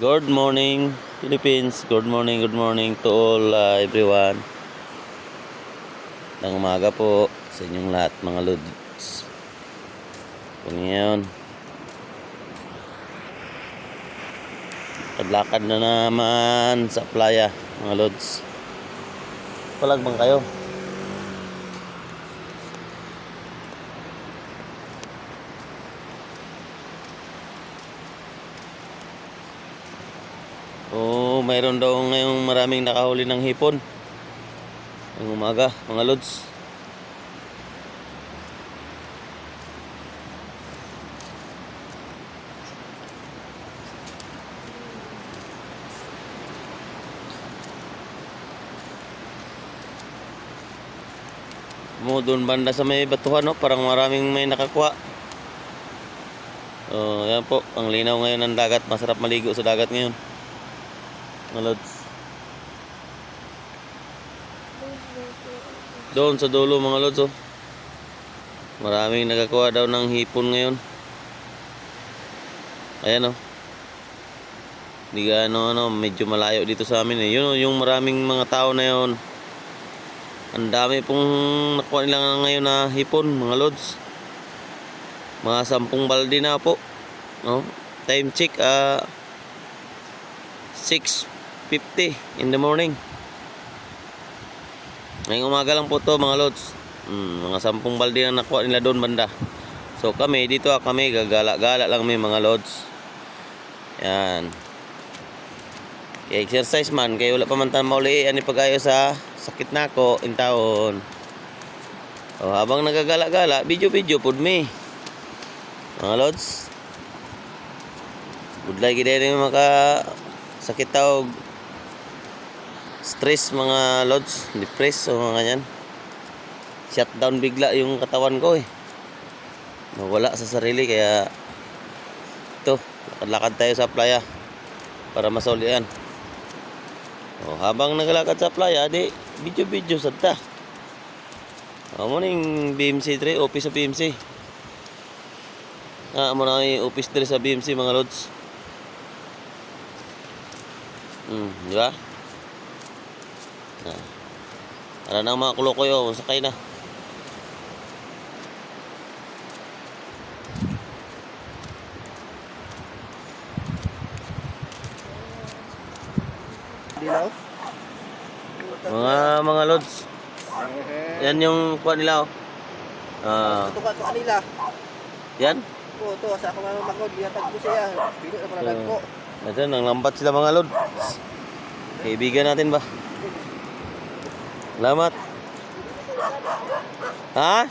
Good morning, Philippines. Good morning to all everyone. Ng umaga po sa inyong lahat mga lods. Kung ngayon, kadlakad na naman sa playa mga lods. Palagbang kayo. Mayroon daw ngayong maraming nakahuli ng hipon. Ng umaga mga lods. Doon banda sa may batuhan, no? Parang maraming may nakakuha. Yan po, ang linaw ngayon ng dagat. Masarap maligo sa dagat ngayon mga lods. Doon sa dulo mga lods, maraming nakakuha daw ng hipon ngayon. Ayan, hindi gaano, medyo malayo dito sa amin Yun, yung maraming mga tao na yun, ang dami pong nakuha nila ngayon na hipon mga lods. Mga 10 balde na po, no? Time check 6:50 in the morning. Ngayong umaga lang po to mga lods. Mga 10 balde na nakuha nila doon banda. So kami dito, kami gagala-gala lang may mga lods. Yan. Kaya exercise man, kaya wala pa man tayo mauli ani pagayo sa sakit na ako in taon. Habang nagagala-gala, video pud me mga lods. Budlay gid ni maka sakit tawag stress mga lods, depress o mga ganyan. Shutdown bigla yung katawan ko nawala sa sarili, kaya ito, lakad-lakad tayo sa playa para masaulian. Habang naglalakad sa playa, di video sad ta. Mo ning BMC 3, office sa BMC. Mo na yung office dire sa BMC mga lods. Di ba? Para nang mga kulo-kuyo, sakay na. Mga lods. Yan yung kuha nila Ito nila. Yan? Oo, to sa ako makod, gihatag ko siya. Bilo na pala ko. Ito, nang lambat sila mga lods. Kaibigan natin ba? Salamat. Ha?